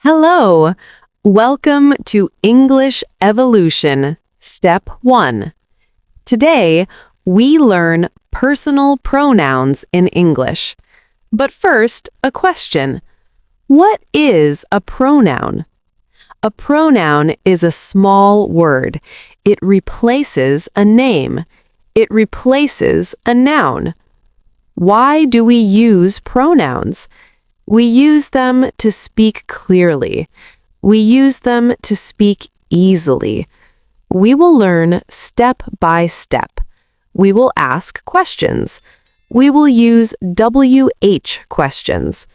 Hello! Welcome to English Evolution, Step 1. Today, we learn personal pronouns in English. But first, a question. What is a pronoun? A pronoun is a small word. It replaces a name. It replaces a noun. Why do we use pronouns? We use them to speak clearly. We use them to speak easily. We will learn step by step. We will ask questions. We will use WH questions.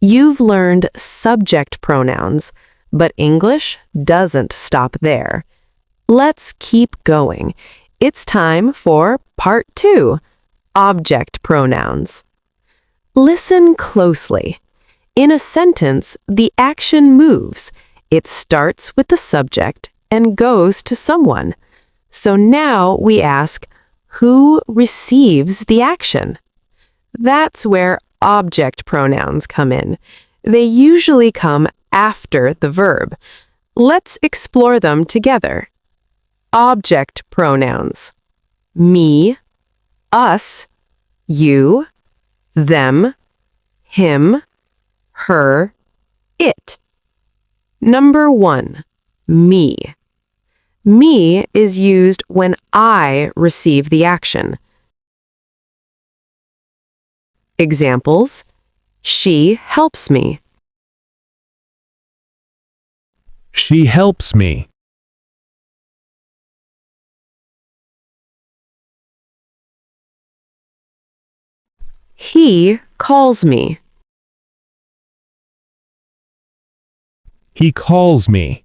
You've learned subject pronouns, but English doesn't stop there. Let's keep going. It's time for Part 2, Object Pronouns. Listen closely. In a sentence, the action moves. It starts with the subject and goes to someone. So now we ask, who receives the action? That's where object pronouns come in. They usually come after the verb. Let's explore them together. Object pronouns. Me, us, you, them, him, her, it. Number 1, me. Me is used when I receive the action. Examples: she helps me. She helps me. He calls me. He calls me.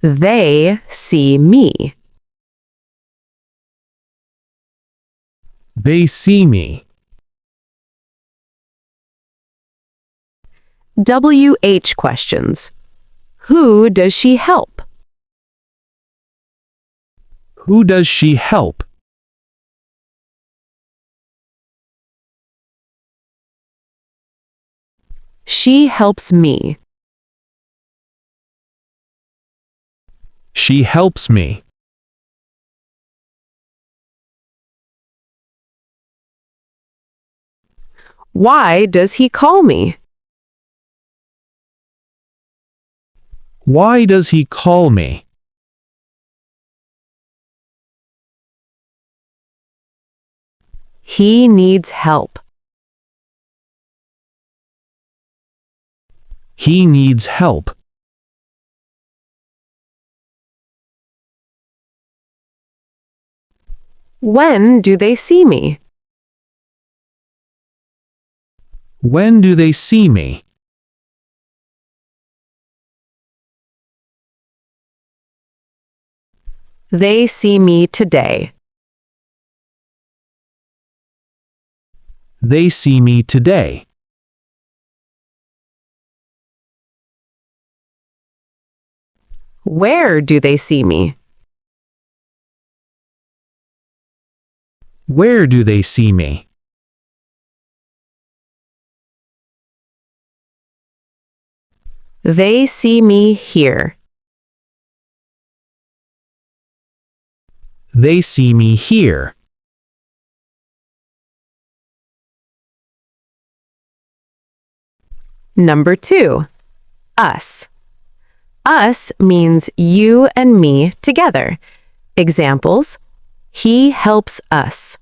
They see me. They see me. WH questions. Who does she help? Who does she help? She helps me. She helps me. Why does he call me? Why does he call me? He needs help. He needs help. When do they see me? When do they see me? They see me today. They see me today. Where do they see me? Where do they see me? They see me here. They see me here. Number 2, us. Us means you and me together. Examples: he helps us.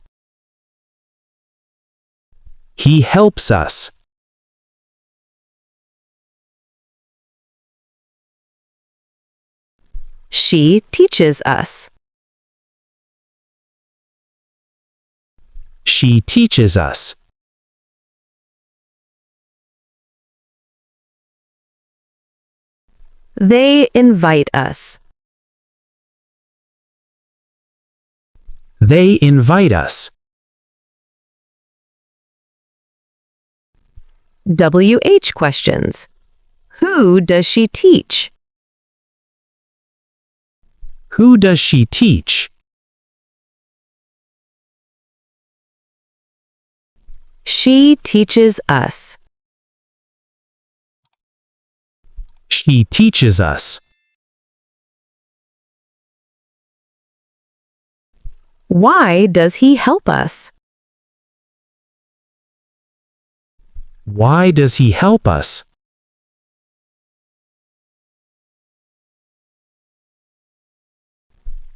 He helps us. She teaches us. She teaches us. They invite us. They invite us. WH questions. Who does she teach? Who does she teach? She teaches us. She teaches us. Why does he help us? Why does he help us?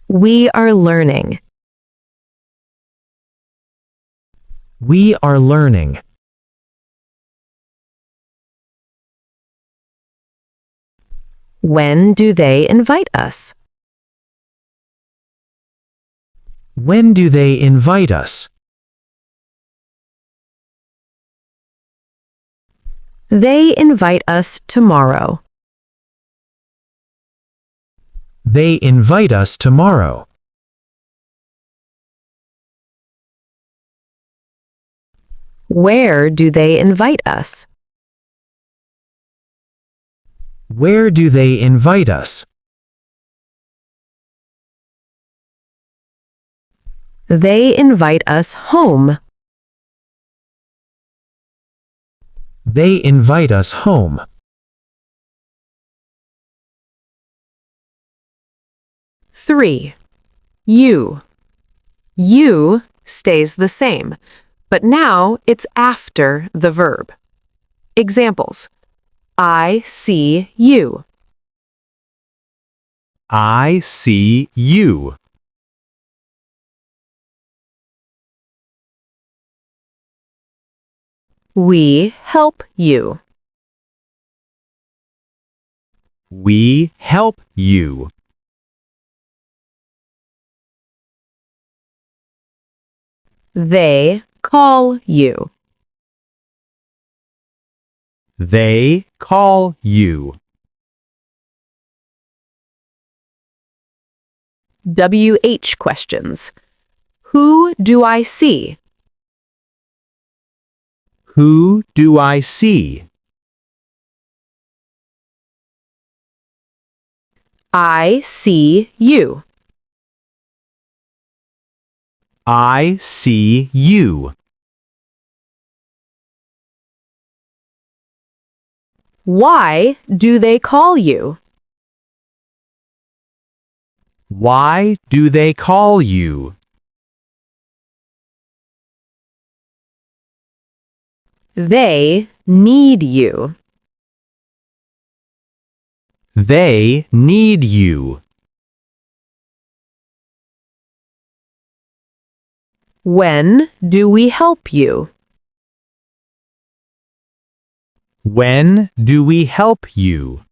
We are learning. We are learning. When do they invite us? When do they invite us? They invite us tomorrow. They invite us tomorrow. Where do they invite us? Where do they invite us? They invite us home. They invite us home. Three. You. You stays the same, but now it's after the verb. Examples. I see you. I see you. We help you. We help you. They call you. They call you. WH questions. Who do I see? Who do I see? I see you. I see you. Why do they call you? Why do they call you? They need you. They need you. When do we help you? When do we help you?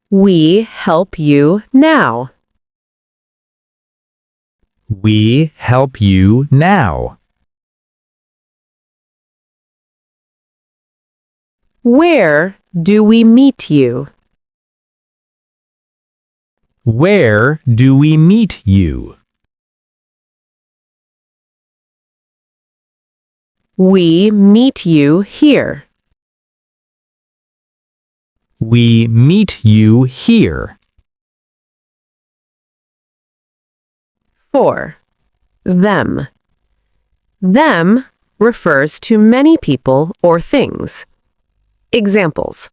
We help you now. We help you now. Where do we meet you? Where do we meet you? We meet you here. We meet you here. 4. Them. Them refers to many people or things. Examples.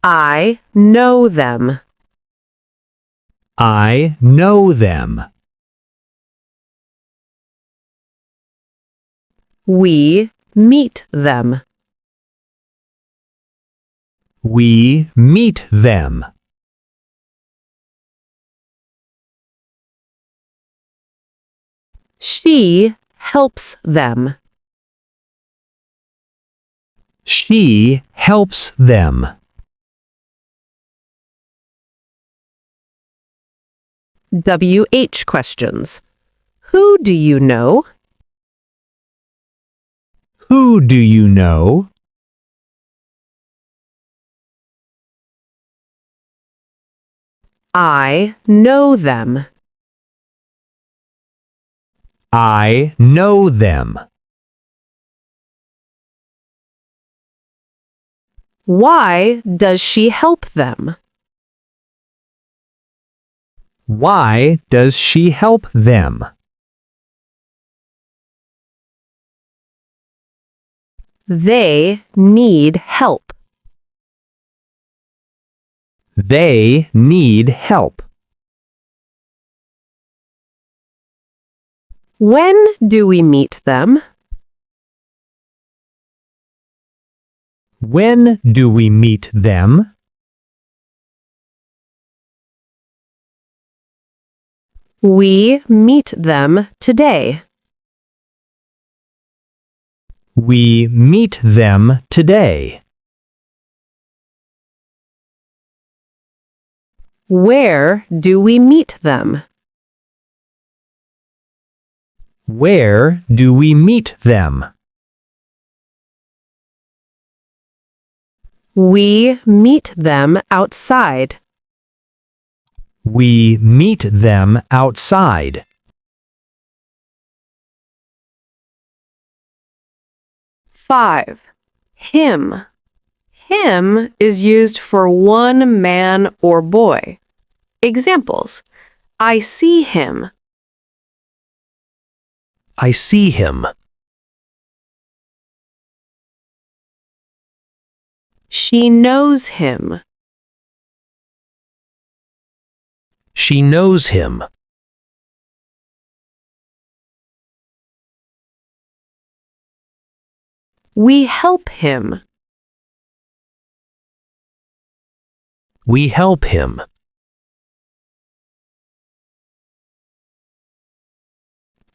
I know them. I know them. We meet them. We meet them. She helps them. She helps them. WH questions. Who do you know? Who do you know? I know them. I know them. Why does she help them? Why does she help them? They need help. They need help. When do we meet them? When do we meet them? We meet them today. We meet them today. Where do we meet them? Where do we meet them? We meet them outside. We meet them outside. Five. Him. Him is used for one man or boy. Examples. I see him. I see him. She knows him. She knows him. We help him. We help him.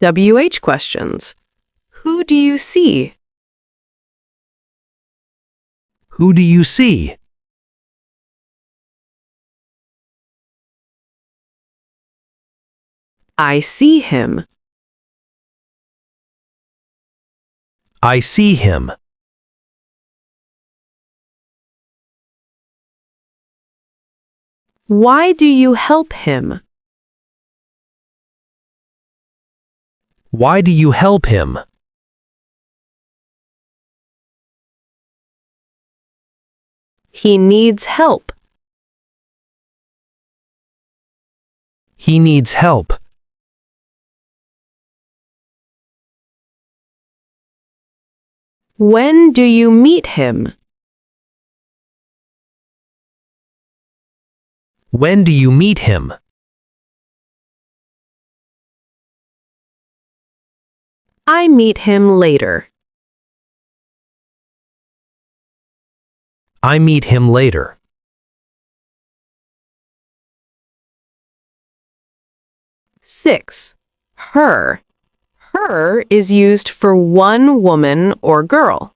WH questions. Who do you see? Who do you see? I see him. I see him. Why do you help him? Why do you help him? He needs help. He needs help. When do you meet him? When do you meet him? I meet him later. I meet him later. Six. Her. Her is used for one woman or girl.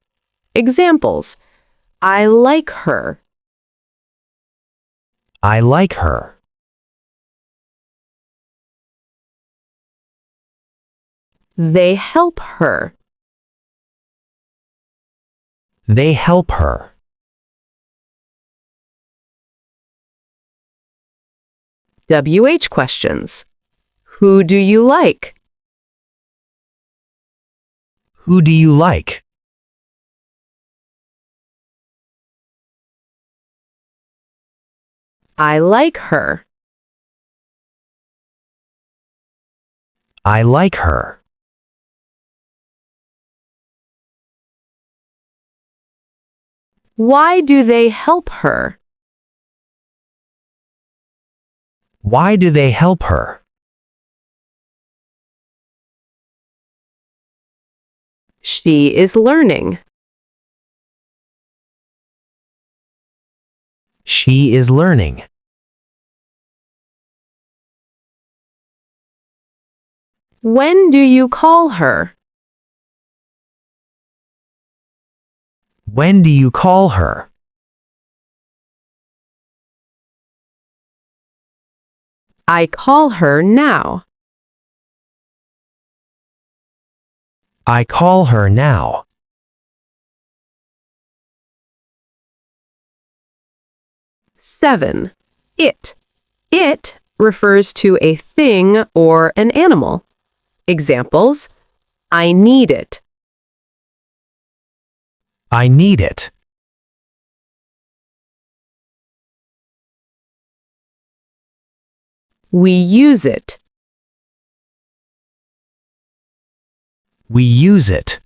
Examples. I like her. I like her. They help her. They help her. WH questions. Who do you like? Who do you like? I like her. I like her. Why do they help her? Why do they help her? She is learning. She is learning. When do you call her? When do you call her? I call her now. I call her now. Seven. It. It refers to a thing or an animal. Examples. I need it. I need it. We use it. We use it.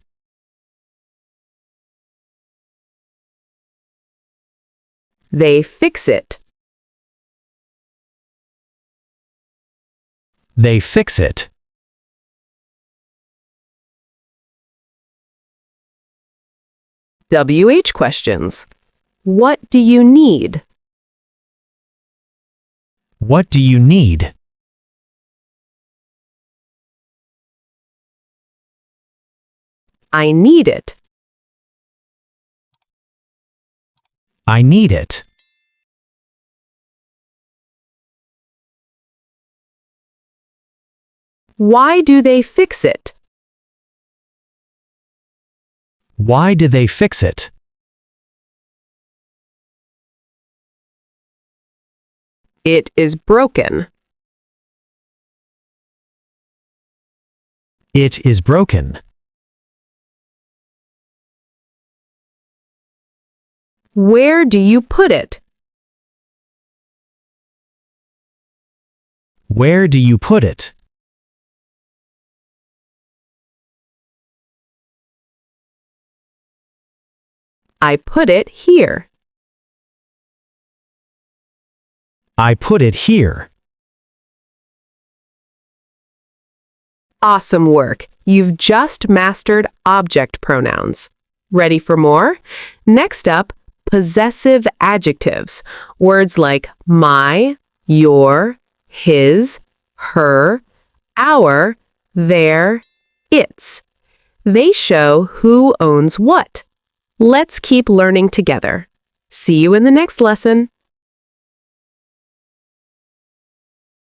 They fix it. They fix it. WH questions. What do you need? What do you need? I need it. I need it. Why do they fix it? Why did they fix it? It is broken. It is broken. Where do you put it? Where do you put it? I put it here. I put it here. Awesome work. You've just mastered object pronouns. Ready for more? Next up, possessive adjectives. Words like my, your, his, her, our, their, its. They show who owns what. Let's keep learning together. See you in the next lesson.